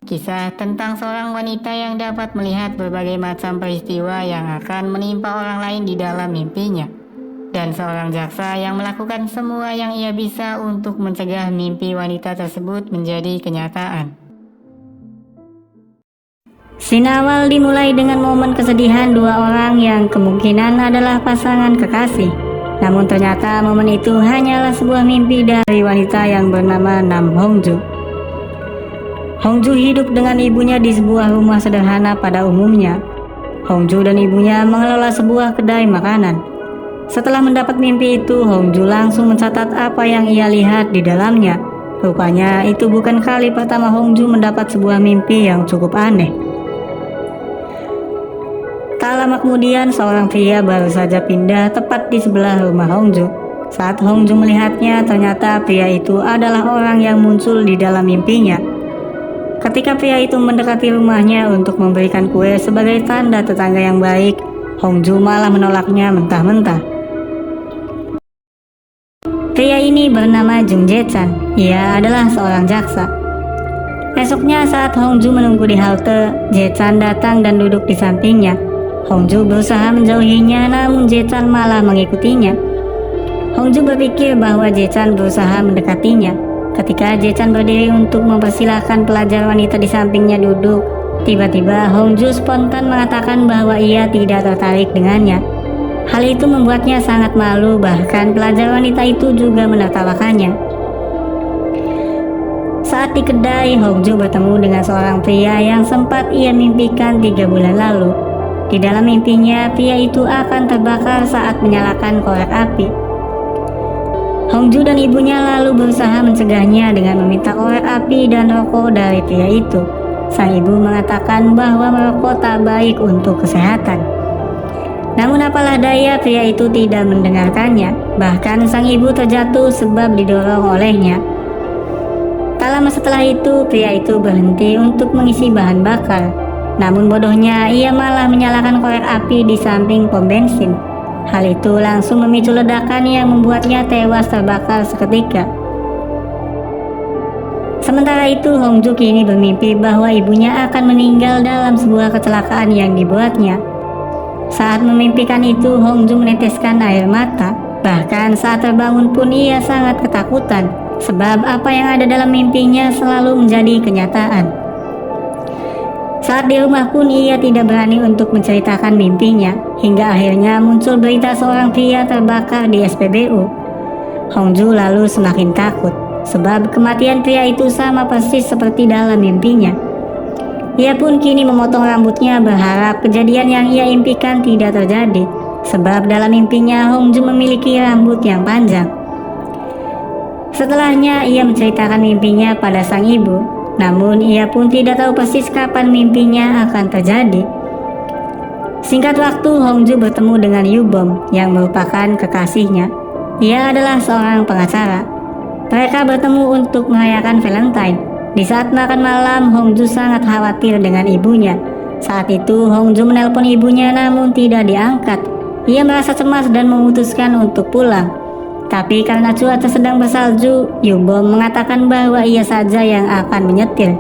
Kisah tentang seorang wanita yang dapat melihat berbagai macam peristiwa yang akan menimpa orang lain di dalam mimpinya, dan seorang jaksa yang melakukan semua yang ia bisa untuk mencegah mimpi wanita tersebut menjadi kenyataan. Scene awal dimulai dengan momen kesedihan dua orang yang kemungkinan adalah pasangan kekasih. Namun ternyata momen itu hanyalah sebuah mimpi dari wanita yang bernama Nam Hongju. Hongju hidup dengan ibunya di sebuah rumah sederhana pada umumnya. Hongju dan ibunya mengelola sebuah kedai makanan. Setelah mendapat mimpi itu, Hongju langsung mencatat apa yang ia lihat di dalamnya. Rupanya itu bukan kali pertama Hongju mendapat sebuah mimpi yang cukup aneh. Tak lama kemudian, seorang pria baru saja pindah tepat di sebelah rumah Hongju. Saat Hongju melihatnya, ternyata pria itu adalah orang yang muncul di dalam mimpinya. Ketika pria itu mendekati rumahnya untuk memberikan kue sebagai tanda tetangga yang baik, Hongju malah menolaknya mentah-mentah. Pria ini bernama Jung Jae-chan. Ia adalah seorang jaksa. Esoknya saat Hongju menunggu di halte, Jae-chan datang dan duduk di sampingnya. Hongju berusaha menjauhinya, namun Jae-chan malah mengikutinya. Hongju berpikir bahwa Jae-chan berusaha mendekatinya. Ketika Jae-chan berdiri untuk mempersilahkan pelajar wanita di sampingnya duduk, tiba-tiba Hongju spontan mengatakan bahwa ia tidak tertarik dengannya. Hal itu membuatnya sangat malu, bahkan pelajar wanita itu juga menertawakannya. Saat di kedai, Hongju bertemu dengan seorang pria yang sempat ia mimpikan 3 bulan lalu. Di dalam mimpinya, pria itu akan terbakar saat menyalakan korek api. Hongju dan ibunya lalu berusaha mencegahnya dengan meminta korek api dan rokok dari pria itu. Sang ibu mengatakan bahwa merokok tak baik untuk kesehatan. Namun apalah daya, pria itu tidak mendengarkannya. Bahkan sang ibu terjatuh sebab didorong olehnya. Tak lama setelah itu, pria itu berhenti untuk mengisi bahan bakar. Namun bodohnya, ia malah menyalakan korek api di samping pom bensin. Hal itu langsung memicu ledakan yang membuatnya tewas terbakar seketika. Sementara itu, Hongju kini bermimpi bahwa ibunya akan meninggal dalam sebuah kecelakaan yang dibuatnya. Saat memimpikan itu, Hongju meneteskan air mata. Bahkan saat terbangun pun ia sangat ketakutan, sebab apa yang ada dalam mimpinya selalu menjadi kenyataan. Saat di rumah pun ia tidak berani untuk menceritakan mimpinya, hingga akhirnya muncul berita seorang pria terbakar di SPBU. Hongju lalu semakin takut, sebab kematian pria itu sama persis seperti dalam mimpinya. Ia pun kini memotong rambutnya berharap kejadian yang ia impikan tidak terjadi, sebab dalam mimpinya Hongju memiliki rambut yang panjang. Setelahnya ia menceritakan mimpinya pada sang ibu. Namun ia pun tidak tahu persis kapan mimpinya akan terjadi. Singkat waktu, Hongju bertemu dengan Yubom yang merupakan kekasihnya. Ia adalah seorang pengacara. Mereka bertemu untuk merayakan Valentine. Di saat makan malam, Hongju sangat khawatir dengan ibunya. Saat itu Hongju menelpon ibunya namun tidak diangkat. Ia merasa cemas dan memutuskan untuk pulang. Tapi karena cuaca sedang bersalju, Yubom mengatakan bahwa ia saja yang akan menyetir.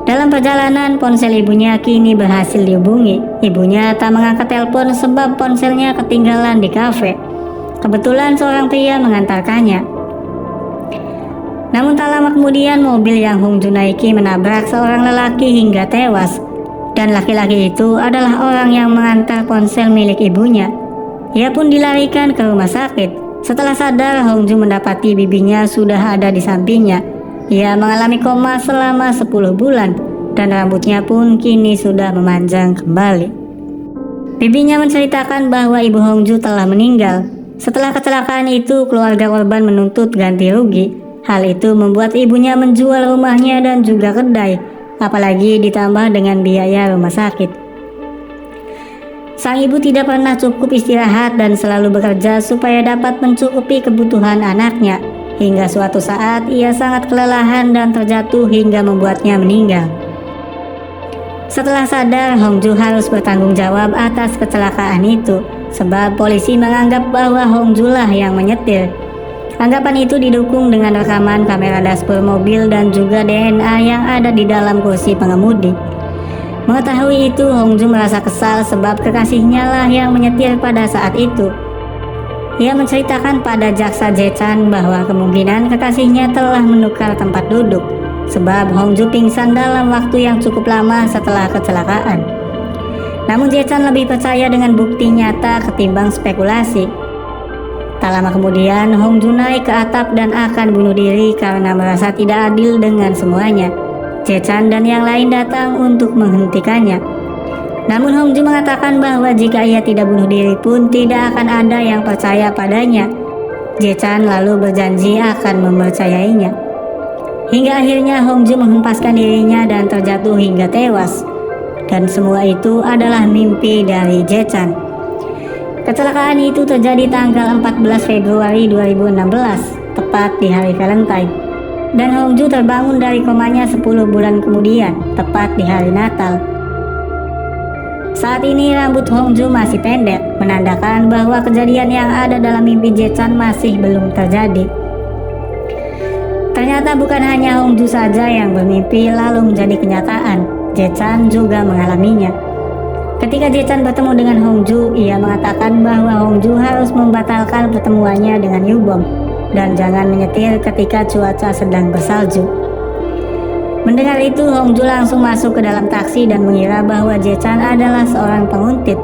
Dalam perjalanan, ponsel ibunya kini berhasil dihubungi. Ibunya tak mengangkat telepon sebab ponselnya ketinggalan di kafe. Kebetulan seorang pria mengantarkannya. Namun tak lama kemudian, mobil yang Hongju naiki menabrak seorang lelaki hingga tewas. Dan laki-laki itu adalah orang yang mengantar ponsel milik ibunya. Ia pun dilarikan ke rumah sakit. Setelah sadar, Hongju mendapati bibinya sudah ada di sampingnya. Ia mengalami koma selama 10 bulan dan rambutnya pun kini sudah memanjang kembali. Bibinya menceritakan bahwa ibu Hongju telah meninggal. Setelah kecelakaan itu, keluarga korban menuntut ganti rugi. Hal itu membuat ibunya menjual rumahnya dan juga kedai, apalagi ditambah dengan biaya rumah sakit. Sang ibu tidak pernah cukup istirahat dan selalu bekerja supaya dapat mencukupi kebutuhan anaknya. Hingga suatu saat ia sangat kelelahan dan terjatuh hingga membuatnya meninggal. Setelah sadar, Hongju harus bertanggung jawab atas kecelakaan itu, sebab polisi menganggap bahwa Hongju lah yang menyetir. Anggapan itu didukung dengan rekaman kamera dashboard mobil dan juga DNA yang ada di dalam kursi pengemudi. Mengetahui itu, Hongju merasa kesal sebab kekasihnya lah yang menyetir pada saat itu. Ia menceritakan pada jaksa Jae-chan bahwa kemungkinan kekasihnya telah menukar tempat duduk, sebab Hongju pingsan dalam waktu yang cukup lama setelah kecelakaan. Namun Jae-chan lebih percaya dengan bukti nyata ketimbang spekulasi. Tak lama kemudian, Hongju naik ke atap dan akan bunuh diri karena merasa tidak adil dengan semuanya. Jae-chan dan yang lain datang untuk menghentikannya. Namun Hongju mengatakan bahwa jika ia tidak bunuh diri pun tidak akan ada yang percaya padanya. Jae-chan lalu berjanji akan mempercayainya. Hingga akhirnya Hongju menghempaskan dirinya dan terjatuh hingga tewas. Dan semua itu adalah mimpi dari Jae-chan. Kecelakaan itu terjadi tanggal 14 Februari 2016, tepat di hari Valentine. Dan Hongju terbangun dari komanya 10 bulan kemudian, tepat di hari Natal. Saat ini rambut Hongju masih pendek, menandakan bahwa kejadian yang ada dalam mimpi Jae-chan masih belum terjadi. Ternyata bukan hanya Hongju saja yang bermimpi lalu menjadi kenyataan, Jae-chan juga mengalaminya. Ketika Jae-chan bertemu dengan Hongju, ia mengatakan bahwa Hongju harus membatalkan pertemuannya dengan Yubom dan jangan menyetir ketika cuaca sedang bersalju. Mendengar itu, Hongju langsung masuk ke dalam taksi dan mengira bahwa Jae-chan adalah seorang penguntit.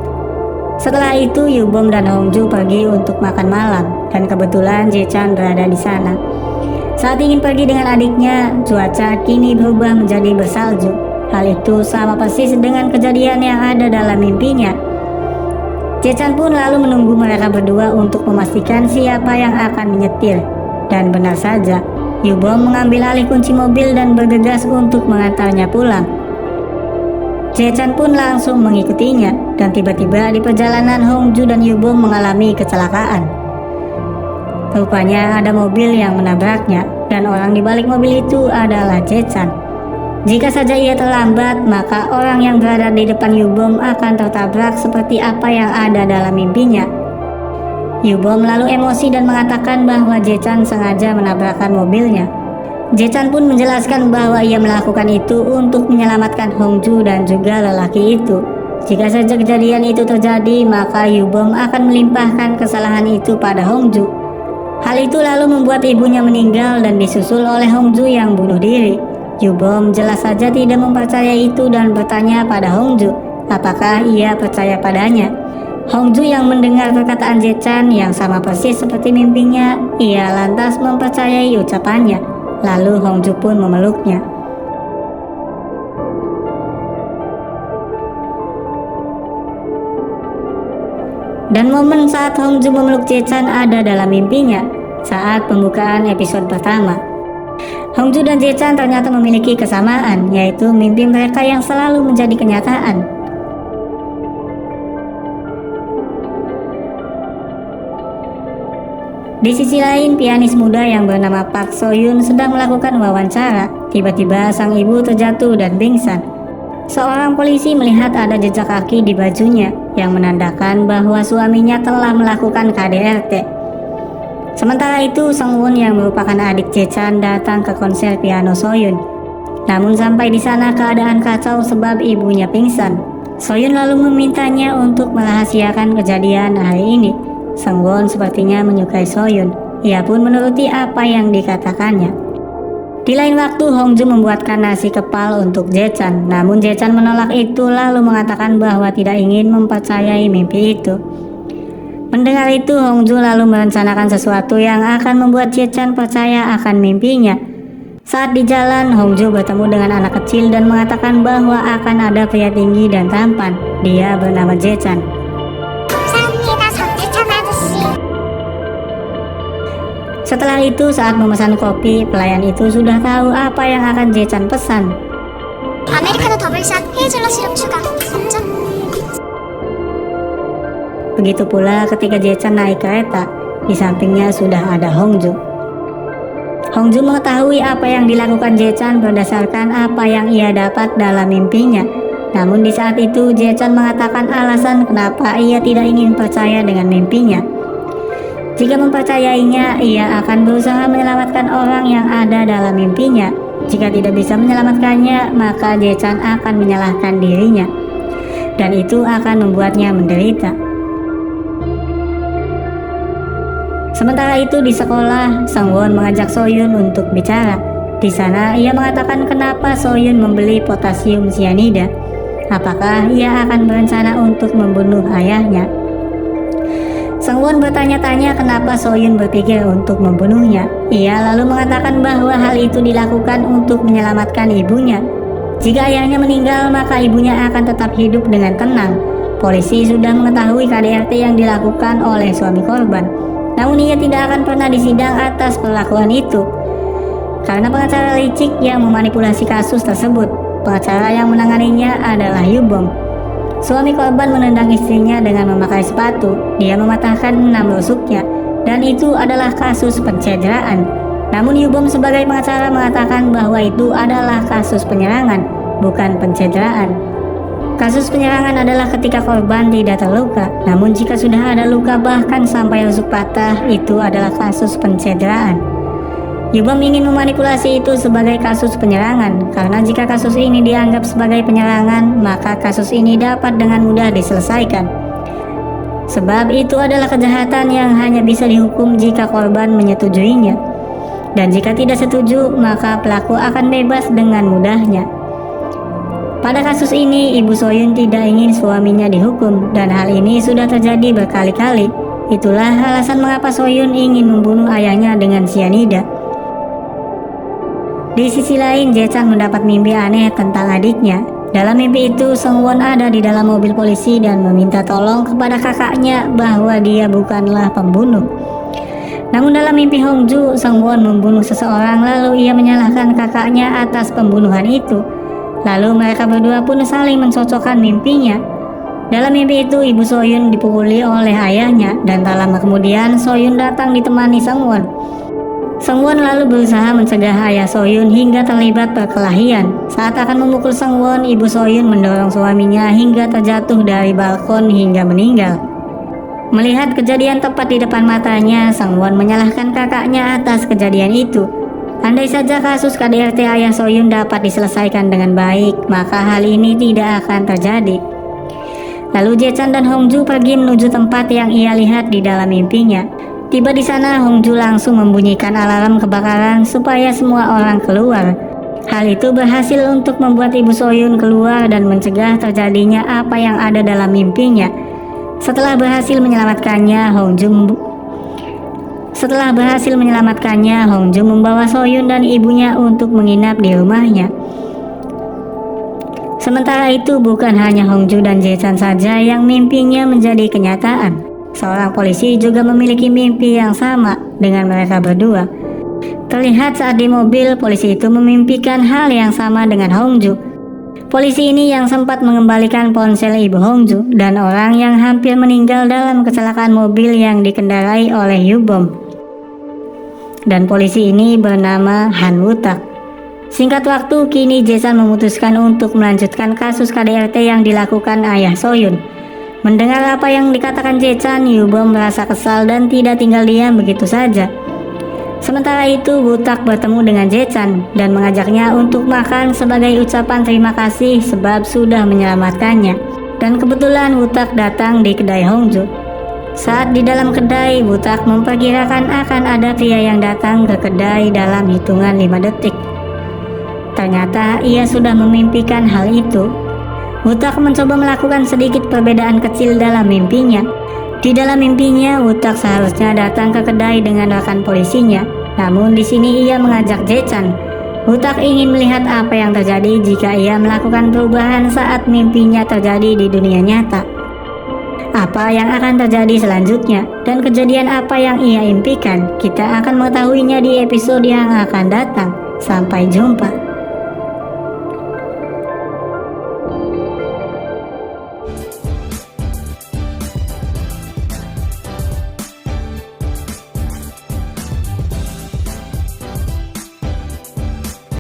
Setelah itu, Yubom dan Hongju pergi untuk makan malam dan kebetulan Jae-chan berada di sana. Saat ingin pergi dengan adiknya, cuaca kini berubah menjadi bersalju. Hal itu sama persis dengan kejadian yang ada dalam mimpinya. Jae-chan pun lalu menunggu mereka berdua untuk memastikan siapa yang akan menyetir. Dan benar saja, Yubom mengambil alih kunci mobil dan bergegas untuk mengantarnya pulang. Jae-chan pun langsung mengikutinya dan tiba-tiba di perjalanan Hongju dan Yubom mengalami kecelakaan. Rupanya ada mobil yang menabraknya dan orang di balik mobil itu adalah Jae-chan. Jika saja ia terlambat, maka orang yang berada di depan Yubom akan tertabrak seperti apa yang ada dalam mimpinya. Yubom lalu emosi dan mengatakan bahwa Jae-chan sengaja menabrakkan mobilnya. Jae-chan pun menjelaskan bahwa ia melakukan itu untuk menyelamatkan Hongju dan juga lelaki itu. Jika saja kejadian itu terjadi, maka Yubom akan melimpahkan kesalahan itu pada Hongju. Hal itu lalu membuat ibunya meninggal dan disusul oleh Hongju yang bunuh diri. Yubom jelas saja tidak mempercayai itu dan bertanya pada Hongju apakah ia percaya padanya. Hongju yang mendengar perkataan Jae-chan yang sama persis seperti mimpinya, ia lantas mempercayai ucapannya. Lalu Hongju pun memeluknya. Dan momen saat Hongju memeluk Jae-chan ada dalam mimpinya, saat pembukaan episode pertama. Hongju dan Jae-chan ternyata memiliki kesamaan, yaitu mimpi mereka yang selalu menjadi kenyataan. Di sisi lain, pianis muda yang bernama Park So-yoon sedang melakukan wawancara. Tiba-tiba sang ibu terjatuh dan pingsan. Seorang polisi melihat ada jejak kaki di bajunya yang menandakan bahwa suaminya telah melakukan KDRT. Sementara itu, Sung-won yang merupakan adik Jae-chan datang ke konser piano So-yoon. Namun sampai di sana keadaan kacau sebab ibunya pingsan. So-yoon lalu memintanya untuk merahasiakan kejadian hari ini. Sung-won sepertinya menyukai So-yoon. Ia pun menuruti apa yang dikatakannya. Di lain waktu, Hongju membuatkan nasi kepal untuk Jae-chan. Namun Jae-chan menolak itu lalu mengatakan bahwa tidak ingin mempercayai mimpi itu. Mendengar itu, Hongju lalu merencanakan sesuatu yang akan membuat Jae-chan percaya akan mimpinya. Saat di jalan, Hongju bertemu dengan anak kecil dan mengatakan bahwa akan ada pria tinggi dan tampan. Dia bernama Jae-chan. Setelah itu, saat memesan kopi, pelayan itu sudah tahu apa yang akan Jae-chan pesan. 아메리카노 더블샷 헤이즐넛 시럽 추가 3점. Begitu pula ketika Jae-chan naik kereta, di sampingnya sudah ada Hongju. Hongju mengetahui apa yang dilakukan Jae-chan berdasarkan apa yang ia dapat dalam mimpinya. Namun di saat itu Jae-chan mengatakan alasan kenapa ia tidak ingin percaya dengan mimpinya. Jika mempercayainya, ia akan berusaha menyelamatkan orang yang ada dalam mimpinya. Jika tidak bisa menyelamatkannya, maka Jae-chan akan menyalahkan dirinya, dan itu akan membuatnya menderita. Sementara itu di sekolah, Sang-won mengajak So-yun untuk bicara. Di sana ia mengatakan kenapa So-yun membeli potasium sianida. Apakah ia akan berencana untuk membunuh ayahnya? Sang-won bertanya-tanya kenapa So-yun berpikir untuk membunuhnya. Ia lalu mengatakan bahwa hal itu dilakukan untuk menyelamatkan ibunya. Jika ayahnya meninggal, maka ibunya akan tetap hidup dengan tenang. Polisi sudah mengetahui KDRT yang dilakukan oleh suami korban. Namun ia tidak akan pernah disidang atas perlakuan itu, karena pengacara licik yang memanipulasi kasus tersebut. Pengacara yang menanganinya adalah Yubom. Suami korban menendang istrinya dengan memakai sepatu. Dia mematahkan 6 rusuknya, dan itu adalah kasus pencederaan. Namun Yubom sebagai pengacara mengatakan bahwa itu adalah kasus penyerangan, bukan pencederaan. Kasus penyerangan adalah ketika korban tidak terluka, namun jika sudah ada luka bahkan sampai rusuk patah, itu adalah kasus pencederaan. Yubom ingin memanipulasi itu sebagai kasus penyerangan, karena jika kasus ini dianggap sebagai penyerangan, maka kasus ini dapat dengan mudah diselesaikan. Sebab itu adalah kejahatan yang hanya bisa dihukum jika korban menyetujuinya. Dan jika tidak setuju, maka pelaku akan bebas dengan mudahnya. Pada kasus ini, Ibu So-yun tidak ingin suaminya dihukum, dan hal ini sudah terjadi berkali-kali. Itulah alasan mengapa So-yun ingin membunuh ayahnya dengan sianida. Di sisi lain, Jae-chan mendapat mimpi aneh tentang adiknya. Dalam mimpi itu, Sang-won ada di dalam mobil polisi dan meminta tolong kepada kakaknya bahwa dia bukanlah pembunuh. Namun dalam mimpi Hongju, Sang-won membunuh seseorang lalu ia menyalahkan kakaknya atas pembunuhan itu. Lalu mereka berdua pun saling mencocokkan mimpinya. Dalam mimpi itu, Ibu So-yun dipukuli oleh ayahnya, dan tak lama kemudian So-yun datang ditemani Sang-won. Sang-won lalu berusaha mencegah ayah So-yun hingga terlibat perkelahian. Saat akan memukul Sang-won, Ibu So-yun mendorong suaminya hingga terjatuh dari balkon hingga meninggal. Melihat kejadian tepat di depan matanya, Sang-won menyalahkan kakaknya atas kejadian itu. Andai saja kasus KDRT ayah So-yun dapat diselesaikan dengan baik, maka hal ini tidak akan terjadi. Lalu Jae-chan dan Hongju pergi menuju tempat yang ia lihat di dalam mimpinya. Tiba di sana, Hongju langsung membunyikan alarm kebakaran supaya semua orang keluar. Hal itu berhasil untuk membuat Ibu So-yun keluar dan mencegah terjadinya apa yang ada dalam mimpinya. Setelah berhasil menyelamatkannya, Hongju membawa So-yun dan ibunya untuk menginap di rumahnya. Sementara itu, bukan hanya Hongju dan Jae-chan saja yang mimpinya menjadi kenyataan. Seorang polisi juga memiliki mimpi yang sama dengan mereka berdua. Terlihat saat di mobil, polisi itu memimpikan hal yang sama dengan Hongju. Polisi ini yang sempat mengembalikan ponsel ibu Hongju dan orang yang hampir meninggal dalam kecelakaan mobil yang dikendarai oleh Yubom. Dan polisi ini bernama Han Woo-tak. Singkat waktu, kini Jae-chan memutuskan untuk melanjutkan kasus KDRT yang dilakukan ayah So-yun. Mendengar apa yang dikatakan Jae-chan, Yubom merasa kesal dan tidak tinggal diam begitu saja. Sementara itu, Woo-tak bertemu dengan Jae-chan dan mengajaknya untuk makan sebagai ucapan terima kasih sebab sudah menyelamatkannya. Dan kebetulan Woo-tak datang di kedai Hongju. Saat di dalam kedai, Woo-tak memperkirakan akan ada pria yang datang ke kedai dalam hitungan 5 detik. Ternyata ia sudah memimpikan hal itu. Woo-tak mencoba melakukan sedikit perbedaan kecil dalam mimpinya. Di dalam mimpinya, Woo-tak seharusnya datang ke kedai dengan rekan polisinya. Namun di sini ia mengajak Jae-chan. Woo-tak ingin melihat apa yang terjadi jika ia melakukan perubahan saat mimpinya terjadi di dunia nyata. Apa yang akan terjadi selanjutnya dan kejadian apa yang ia impikan, kita akan mengetahuinya di episode yang akan datang. Sampai jumpa.